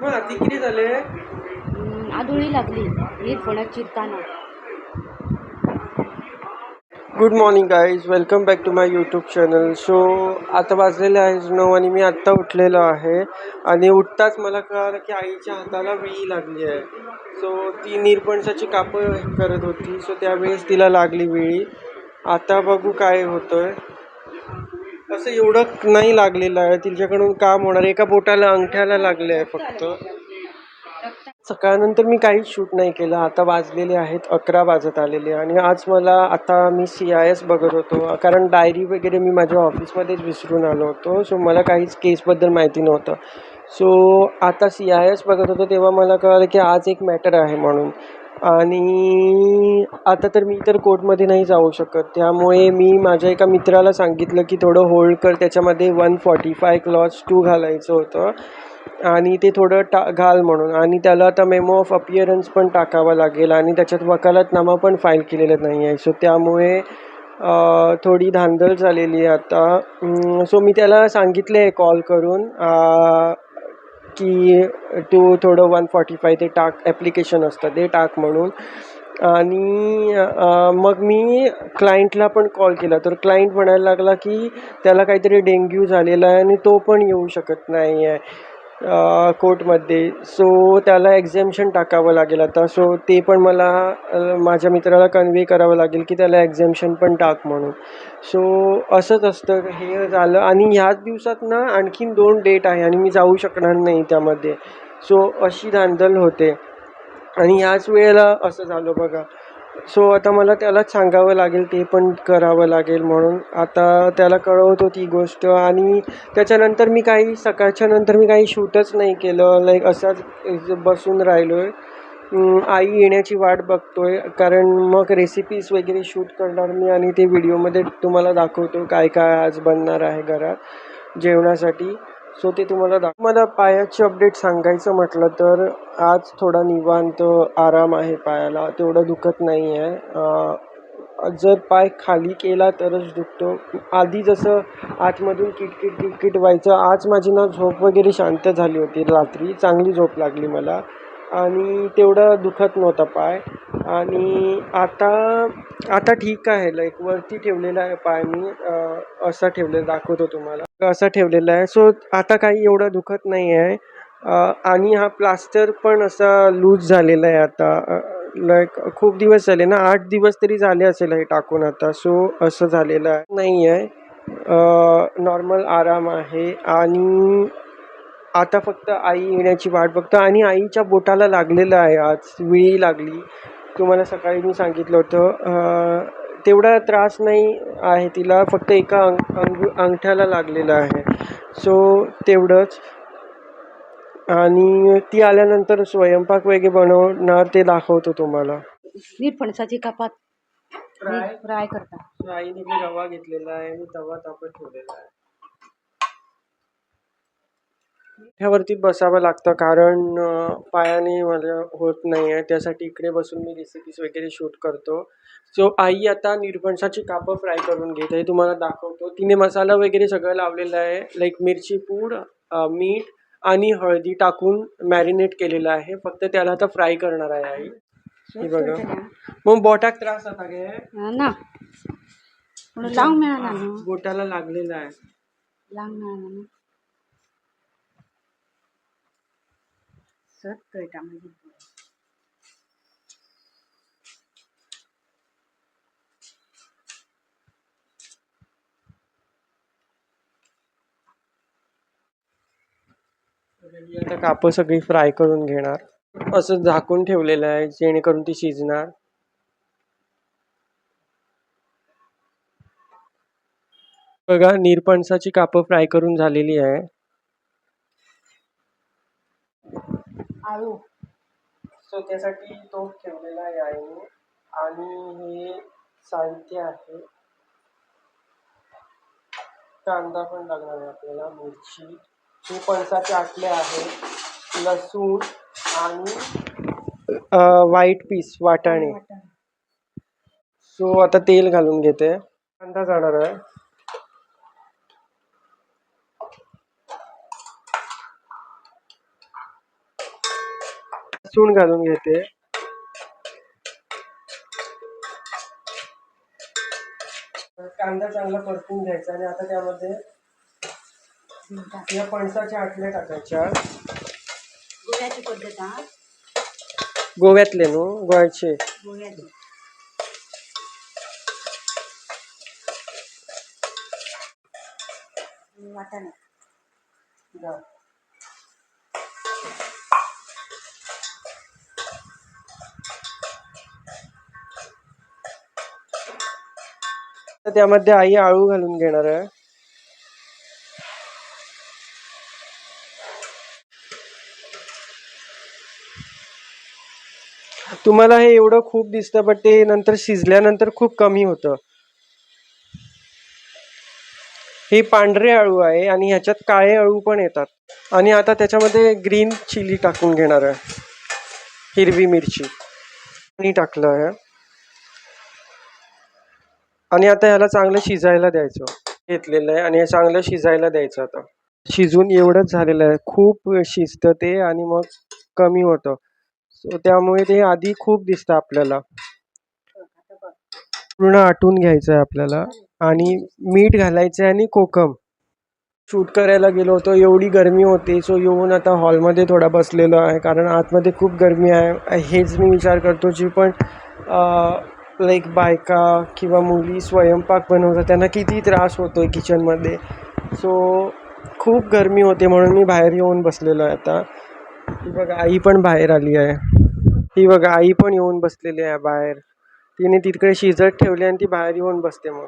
ती किती झाले? आदुळी लागली नीट फणस चिरताना. Good morning guys, welcome back to my YouTube channel. So आता वाजलेले आहे 9 आणि मी आत्ता उठलेलो आहे. आणि उठताच मला कळालं की आईच्या हाताला विळी लागली आहे. सो ती निरपणसाची कापं करत होती, सो त्यावेळेस तिला लागली विळी. आता बघू काय होतंय. असं एवढं नाही लागलेलं आहे, तिच्याकडून काम होणार. एका बोटाला अंगठ्याला लागले आहे फक्त. सकाळनंतर मी काहीच शूट नाही केलं. आता वाजलेले आहेत 11 वाजत आलेले. आणि आज मला आता मी CIS बघत होतो, कारण डायरी वगैरे मी माझ्या ऑफिसमध्येच विसरून आलो होतो. सो मला काहीच केसबद्दल माहिती नव्हतं. सो आता CIS बघत होतो तेव्हा मला कळलं की आज एक मॅटर आहे म्हणून. आणि आता तर मी तर कोर्टमध्ये नाही जाऊ शकत, त्यामुळे मी माझ्या एका मित्राला सांगितलं की थोडं होल्ड कर. त्याच्यामध्ये 145 क्लॉज 2 घालायचं होतं आणि ते थोडं घाल म्हणून. आणि त्याला आता मेमो ऑफ अपिअरन्स पण टाकावा लागेल आणि त्याच्यात वकालतनामा पण फाईल केलेला नाही आहे. सो त्यामुळे थोडी धांदल झालेली आहे आता. सो मी त्याला सांगितले आहे कॉल करून की तू थोडं 145 ते टाक, ॲप्लिकेशन असतं ते टाक म्हणून. आणि मग मी क्लायंटला पण कॉल केला, तर क्लायंट म्हणायला लागला की त्याला काहीतरी डेंग्यू झालेला आहे आणि तो पण येऊ शकत नाही आहे कोर्टमध्ये. सो त्याला एक्झेम्पशन टाकावं लागेल आता. सो ते पण मला माझ्या मित्राला कन्वे करावं लागेल की त्याला एक्झेम्पशन पण टाक म्हणून. सो असंच असतं हे झालं. आणि ह्याच दिवसात ना आणखीन 2 डेट आहे आणि मी जाऊ शकणार नाही त्यामध्ये. सो अशी धांदल होते आणि ह्याच वेळेला असं झालं बघा. सो आता मला त्यालाच सांगावं लागेल, ते पण करावं लागेल म्हणून. आता त्याला कळवतो ती गोष्ट. आणि त्याच्यानंतर मी सकाळच्या नंतर मी काही शूटच नाही केलं. लाईक असाच बसून राहिलो आहे. आई येण्याची वाट बघतोय, कारण मग रेसिपीज वगैरे शूट करणार मी आणि ते व्हिडिओमध्ये तुम्हाला दाखवतो काय काय आज बनणार आहे घरात जेवणासाठी. सो ते तुम्हाला मला पायाची अपडेट सांगायचं म्हटलं तर आज थोडा निवांत आराम आहे पायाला, तेवढं दुखत नाही आहे. जर पाय खाली केला तरच दुखतो. आधी जसं आतमधून किटकिट किटकिट व्हायचं, आज माझी ना झोप वगैरे शांत झाली होती. रात्री चांगली झोप लागली मला आणि तेवढा दुखत नव्हता पाय. आणि आता ठीक आहे. लाईक वरती ठेवलेला आहे पाय मी, असा ठेवलेला दाखवतो तुम्हाला, असा ठेवलेला आहे. सो आता काही एवढं दुखत नाही आहे. आणि हा प्लास्टर पण असा लूज झालेला आहे आता. लाईक खूप दिवस झाले ना, 8 दिवस तरी झाले असेल हे टाकून आता. सो असं झालेलं आहे नाही आहे. नॉर्मल आराम आहे. आणि आता फक्त आई येण्याची वाट बघतो. आणि आईच्या बोटाला लागलेलं आहे आज विळी लागली. तुम्हाला सकाळी मी सांगितलं होतं. तेवढा त्रास नाही आहे तिला, फक्त एका अंगठ्याला लागलेलं आहे. सो तेवढंच. आणि ती आल्यानंतर स्वयंपाक वगैरे बनवणार, ते दाखवतो तुम्हाला. नीट फणसाची कापात फ्राय करता. आईने मी रवा घेतलेला आहे आणि तवा तापत ठेवलेला आहे. ह्यावरती बसावं लागतं कारण पायाने मला होत नाही आहे, त्यासाठी इकडे बसून मी रेसिपीज वगैरे शूट करतो. सो आई आता निरफणसाची कापं फ्राय करून घेत आहे, तुम्हाला दाखवतो. तिने मसाला वगैरे सगळं लावलेलं आहे. लाईक मिरची पूड, मीठ आणि हळदी टाकून मॅरिनेट केलेलं आहे. फक्त त्याला आता फ्राय करणार आहे आई. हे बघा. मग बोटाक त्रास होता गे ना लावून मिळाला ना, बोटाला लागलेला आहे. लावून मिळाला ना सत कळटा म्हणजे. आता कापं सगळी फ्राय करून घेणार. असं झाकून ठेवलेलं आहे जेणेकरून ती शिजणार. बघा, निरपणसाची कापं फ्राय करून झालेली आहे. आळू सो त्यासाठी तो ठेवलेला आहे आईने. आणि हे साहित्य आहे. कांदा पण लागणार आहे आपल्याला, मिरची, हे पणसाचे आटले आहे, लसूण आणि व्हाईट पीस वाटाणे. सो आता तेल घालून घेते. कांदा जाणार आहे. लसूण घालून घेते. कांदा चांगला परतून घ्यायचा आणि आता त्यामध्ये या फणसाच्या आटल्या टाकायच्या. गोव्याची पद्धत हा. गोव्यातले नो गोव्याचे. गोव्याची. वाटाणे. तर त्यामध्ये आई आळू घालून घेणार आहे. तुम्हाला हे एवढं खूप दिसतं पण ते नंतर शिजल्यानंतर खूप कमी होतं. हे पांढरे आळू आहे आणि ह्याच्यात काळे आळू पण येतात. आणि आता त्याच्यामध्ये ग्रीन चिली टाकून घेणार आहे, हिरवी मिरची आणि टाकलं आहे. आणि आता ह्याला चांगलं शिजायला द्यायचं. घेतलेलं आहे आणि हे चांगलं शिजायला द्यायचं. आता शिजून एवढंच झालेलं आहे. खूप शिजतं ते आणि मग कमी होतं. सो त्यामुळे ते आधी खूप दिसतं आपल्याला. पूर्ण आटून घ्यायचं आहे आपल्याला आणि मीठ घालायचं आहे आणि कोकम. शूट करायला गेलो होतो, एवढी गरमी होती. सो येऊन आता हॉलमध्ये थोडा बसलेलो आहे कारण आतमध्ये खूप गरमी आहे. हेच मी विचार करतो जी पण लाईक बायका किंवा मुली स्वयंपाक बनवतात त्यांना किती त्रास होतो आहे किचनमध्ये. सो खूप गरमी होते म्हणून मी बाहेर येऊन बसलेलो आहे. आता ही बघा आई पण बाहेर आली आहे. ही बघा आई पण येऊन बसलेली आहे बाहेर. तिने तिकडे शिजत ठेवली आणि ती बाहेर येऊन बसते. मग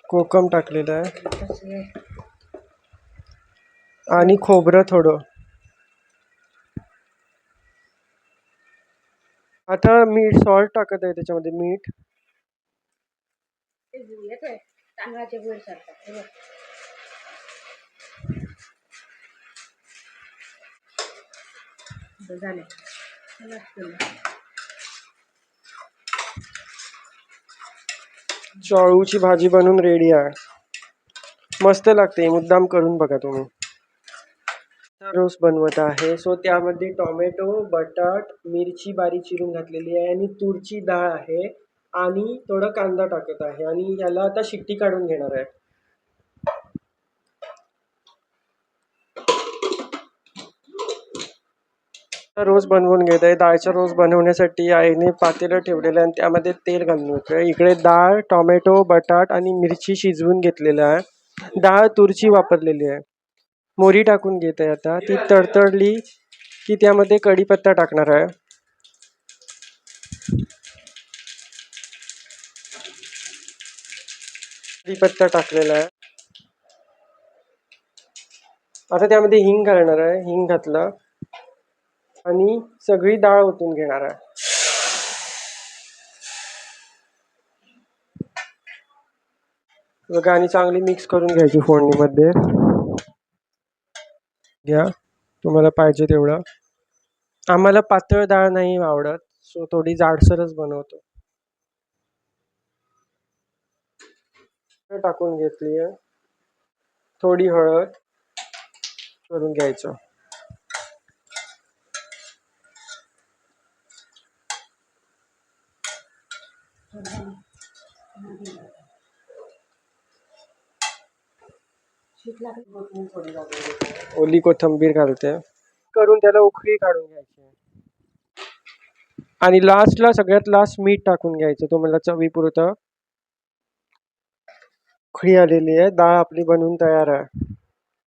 कोकम टाकलेलं आहे आणि खोबरं थोडं. आता मीठ सॉल्ट टाकत आहे त्याच्यामध्ये. मीठ तांदळाचे गोळ सारखा. झाले. शाळूची भाजी बनवून रेडी आहे. मस्त लागते, मुद्दाम करून बघा तुम्ही. रोज बनवत आहे. सो त्यामध्ये टोमॅटो, बटाट, मिरची बारीक चिरून घातलेली आहे आणि तूरची डाळ आहे आणि थोडा कांदा टाकत आहे आणि याला आता शिट्टी काढून घेणार आहे. रोज बनवून घेत आहे. डाळचा रोज बनवण्यासाठी आईने पातेलं ठेवलेलं आहे आणि त्यामध्ये तेल घालून घेतोय. इकडे डाळ, टोमॅटो, बटाट आणि मिरची शिजवून घेतलेलं आहे. डाळ तूरची वापरलेली आहे. मोहरी टाकून घेत आहे. आता ती तडतडली की त्यामध्ये कढीपत्ता टाकणार आहे. कढीपत्ता टाकलेला आहे. आता त्यामध्ये हिंग घालणार आहे. हिंग घातलं आणि सगळी डाळ ओतून घेणार आहे. बघा आणि चांगली मिक्स करून घ्यायची फोडणीमध्ये. घ्या तुम्हाला पाहिजे तेवढं. आम्हाला पातळ डाळ नाही आवडत, सो थोडी जाडसरच बनवतो. टाकून घेतली आहे. थोडी हळद करून घ्यायचं. ओली कोथिंबीर घालते करून त्याला उकळी काढून घ्यायची आणि लास्टला सगळ्यात लास्ट मीठ टाकून घ्यायचं तुम्हाला चवीपुरतं. उकळी आलेली आहे. डाळ आपली बनवून तयार आहे.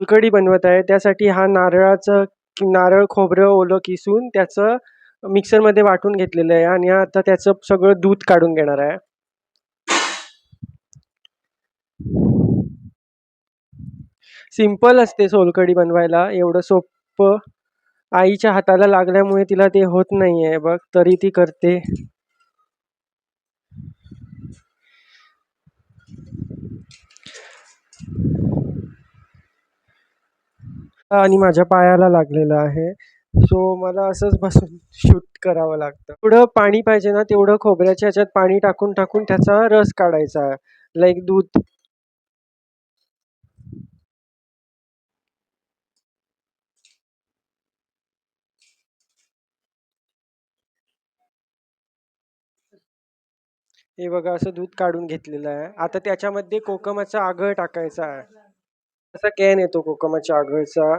सोलकढी बनवत आहे त्यासाठी हा नारळ खोबरं ओलं किसून त्याचं मिक्सरमध्ये वाटून घेतलेलं आहे आणि आता त्याचं सगळं दूध काढून घेणार आहे. सिंपल असते सोलकढी बनवायला, एवढं सोपं. आईच्या हाताला लागल्यामुळे तिला ते होत नाही आहे बघ, तरी ती करते. आणि माझ्या पायाला लागलेलं आहे. सो मला असंच बसून शूट करावं लागतं. थोडं पाणी पाहिजे ना तेवढं खोबऱ्याच्या ह्याच्यात पाणी टाकून टाकून त्याचा रस काढायचा, लाईक दूध. हे बघा असं दूध काढून घेतलेलं आहे. आता त्याच्यामध्ये कोकमाचा आगळ टाकायचा आहे. असा कॅन येतो कोकमाच्या आगळचा.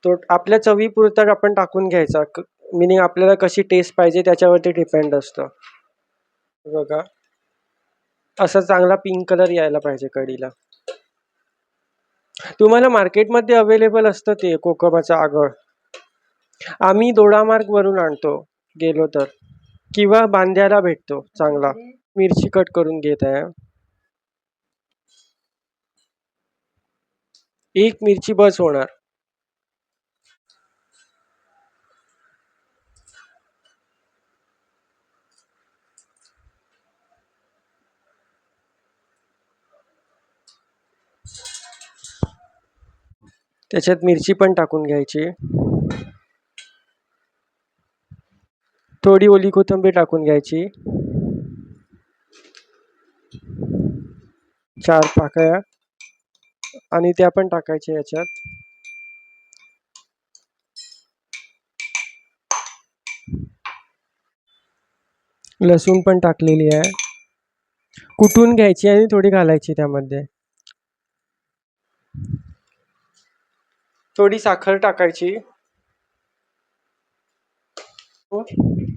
तो आपल्या चवीपुरता आपण टाकून घ्यायचा. मिनिंग आपल्याला कशी टेस्ट पाहिजे त्याच्यावरती डिपेंड असतं. हे बघा असा चांगला पिंक कलर यायला पाहिजे कढीला. तुम्हाला मार्केटमध्ये अवेलेबल असतं ते कोकमाचं आगळ. आम्ही दोडामार्ग वरून आणतो गेलो तर, किंवा बांद्याला भेटतो चांगला. मिरची कट करून घेत आहे. एक मिरची बस होणार. त्याच्यात मिरची पण टाकून घ्यायची. थोडी ओली कोथिंबीर टाकून घ्यायची. 4 पाकळ्या आणि त्या पण टाकायच्या याच्यात. लसूण पण टाकलेली आहे. कुटून घ्यायची आणि थोडी घालायची त्यामध्ये. थोडी साखर टाकायची.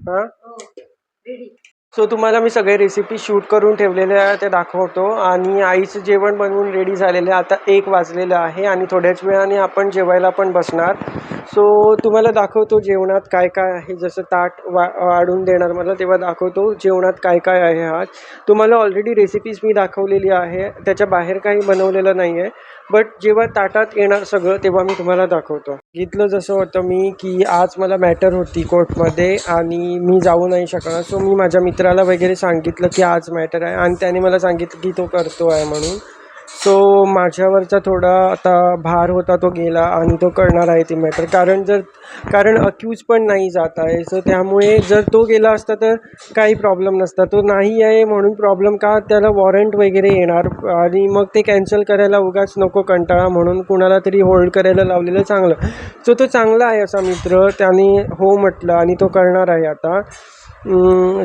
हा रेडी. सो तुम्हाला मी सगळे रेसिपी शूट करून ठेवलेले आहे ते दाखवतो. आणि आईचं जेवण बनवून रेडी झालेलं आहे. आता 1 वाजलेलं आहे आणि थोड्याच वेळाने आपण जेवायला पण बसणार. सो तुम्हाला दाखवतो जेवणात काय काय आहे. जसं ताट वाढून देणार मला तेव्हा दाखवतो जेवणात काय काय आहे. आज तुम्हाला ऑलरेडी रेसिपीज मी दाखवलेली आहे, त्याच्या बाहेर काही बनवलेलं नाही आहे. बट जेव्हा ताटात येणार सगळं तेव्हा मी तुम्हाला दाखवतो. घेतलं जसं होतं मी की आज मला मॅटर होती कोर्टमध्ये आणि मी जाऊ नाही शकणार. सो मी माझ्या मित्राला वगैरे सांगितलं की आज मॅटर आहे आणि त्याने मला सांगितलं की तो करतो आहे म्हणून. सो माझ्यावरचा थोडा आता भार होता तो गेला आणि तो करणार आहे ती मॅटर. कारण अक्यूज पण नाही जात आहे. सो त्यामुळे जर तो गेला असता तर काही प्रॉब्लेम नसता. तो नाही आहे म्हणून प्रॉब्लेम का, त्याला वॉरंट वगैरे येणार आणि मग ते कॅन्सल करायला उगाच नको कंटाळा, म्हणून कुणाला तरी होल्ड करायला लावलेलं चांगलं. सो तो चांगला आहे असा मित्र, त्याने हो म्हटलं आणि तो करणार आहे आता.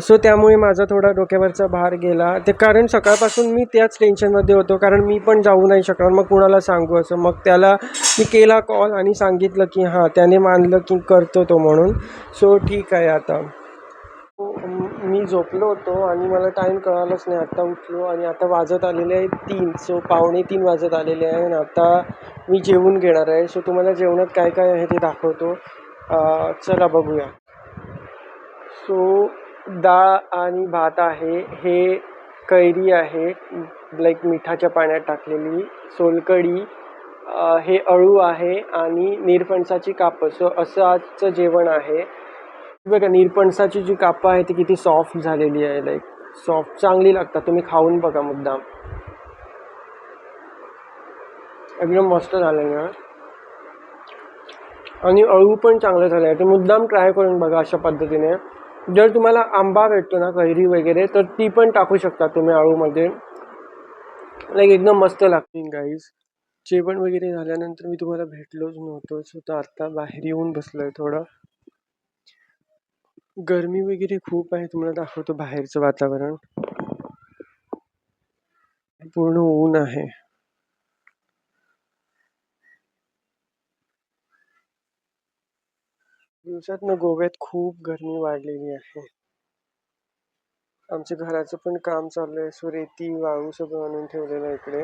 सो त्यामुळे माझा थोडा डोक्यावरचा भार गेला. ते कारण सकाळपासून मी त्याच टेन्शनमध्ये होतो, कारण मी पण जाऊ नाही शकणार. मग कुणाला सांगू असं. मग त्याला मी केला कॉल आणि सांगितलं की हां, त्याने मानलं की करतो तो म्हणून. सो ठीक आहे आता. मी झोपलो होतो आणि मला टाईम कळालंच नाही. आत्ता उठलो आणि आता वाजत आलेले आहे 3. सो 2:45 वाजत आलेले आहे आणि आता मी जेवून घेणार आहे. सो तुम्हाला जेवणात काय काय आहे ते दाखवतो. चला बघूया. सो डाळ आणि भात आहे. हे कैरी आहे लाईक मिठाच्या पाण्यात टाकलेली. सोलकढी, हे अळू आहे आणि निरफणसाची कापं. सो असं आजचं जेवण आहे. बघा निरफणसाची जी कापं आहे ती किती सॉफ्ट झालेली आहे. लाईक सॉफ्ट चांगली लागतात. तुम्ही खाऊन बघा मुद्दाम. एकदम मस्त झालं ना. आणि अळू पण चांगलं झालं आहे. ते मुद्दाम ट्राय करून बघा अशा पद्धतीने. जर तुम्हाला आंबा भेटतो ना कैरी वगैरे तर ती पण टाकू शकता तुम्ही अळूमध्ये. लाईक एकदम मस्त लागतील गाईज. जेवण वगैरे झाल्यानंतर मी तुम्हाला भेटलोच नव्हतो. सो तर आत्ता बाहेर येऊन बसलो आहे. थोडं गरमी वगैरे खूप आहे. तुम्हाला दाखवतो बाहेरचं वातावरण. पूर्ण ऊन आहे. दिवसातनं गोव्यात खूप गरमी वाढलेली आहे. आमच्या घराचं पण काम चालू आहे. सो रेती वाळू सगळं आणून ठेवलेलं आहे इकडे.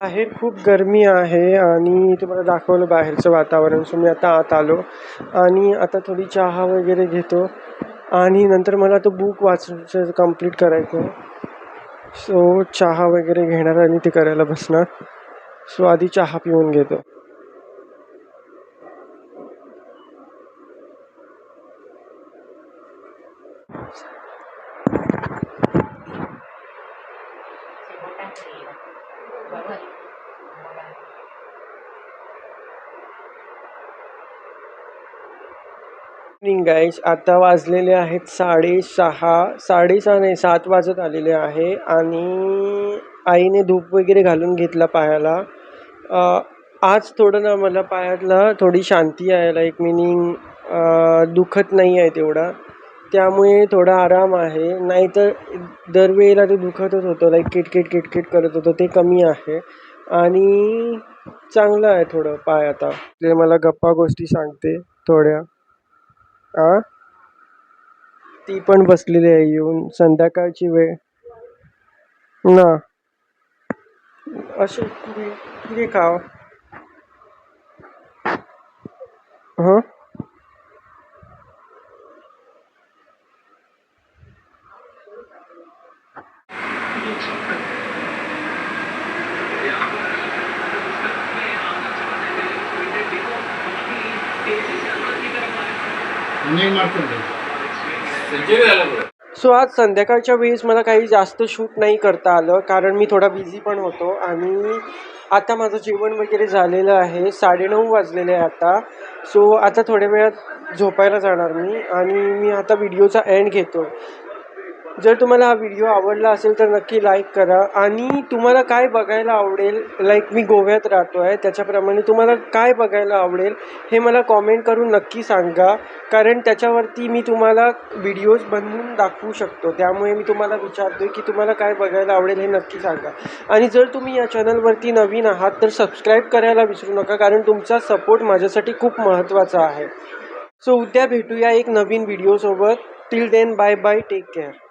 बाहेर खूप गरमी आहे आणि तुम्हाला दाखवलं बाहेरचं वातावरण. सो मी आता आत आलो आणि आता थोडी चहा वगैरे घेतो आणि नंतर मला तो बुक वाचायचं कंप्लीट करायचं. सो चहा वगैरे घेणार आणि ते करायला बसणार. सो आधी चहा पिऊन घेतो. गाईज आता वाजलेले आहेत 6:30. 6:30 नाही 7 वाजत आलेले आहे आणि आईने धूप वगैरे घालून घेतला पायाला. आज थोडं ना मला पायातला थोडी शांती आहे. लाईक मिनिंग दुखत नाही आहे तेवढा. त्यामुळे थोडा आराम आहे. नाहीतर दरवेळेला ते दुखतच होतं, लाईक किटकिट किटकिट करत होतं, ते कमी आहे. आणि चांगलं आहे थोडं पाय आता. ते मला गप्पा गोष्टी सांगते थोड्या. आ ती पण बसलेली आहे येऊन, संध्याकाळची वेळ ना. असे किती खाव. हं. सो आज संध्याकाळच्या वेळेस मला काही जास्त शूट नाही करता आलं, कारण मी थोडा बिझी पण होतो. आणि आता माझं जेवण वगैरे झालेलं आहे. 9:30 वाजलेले आहे आता. सो आता थोड्या वेळात झोपायला जाणार मी, आणि मी आता व्हिडिओचा एंड घेतो. जर तुम्हाला हा व्हिडिओ आवडला असेल तर नक्की लाईक करा. आणि तुम्हाला काय बघायला आवडेल, लाईक मी गोव्यात राहतो आहे त्याच्याप्रमाणे तुम्हाला काय बघायला आवडेल हे मला कॉमेंट करून नक्की सांगा, कारण त्याच्यावरती मी तुम्हाला व्हिडिओज बनवून दाखवू शकतो. त्यामुळे मी तुम्हाला विचारतो की तुम्हाला काय बघायला आवडेल हे नक्की सांगा. आणि जर तुम्ही या चॅनलवरती नवीन आहात तर सबस्क्राईब करायला विसरू नका, कारण तुमचा सपोर्ट माझ्यासाठी खूप महत्त्वाचा आहे. सो उद्या भेटूया एक नवीन व्हिडिओसोबत. Till then bye bye, take care.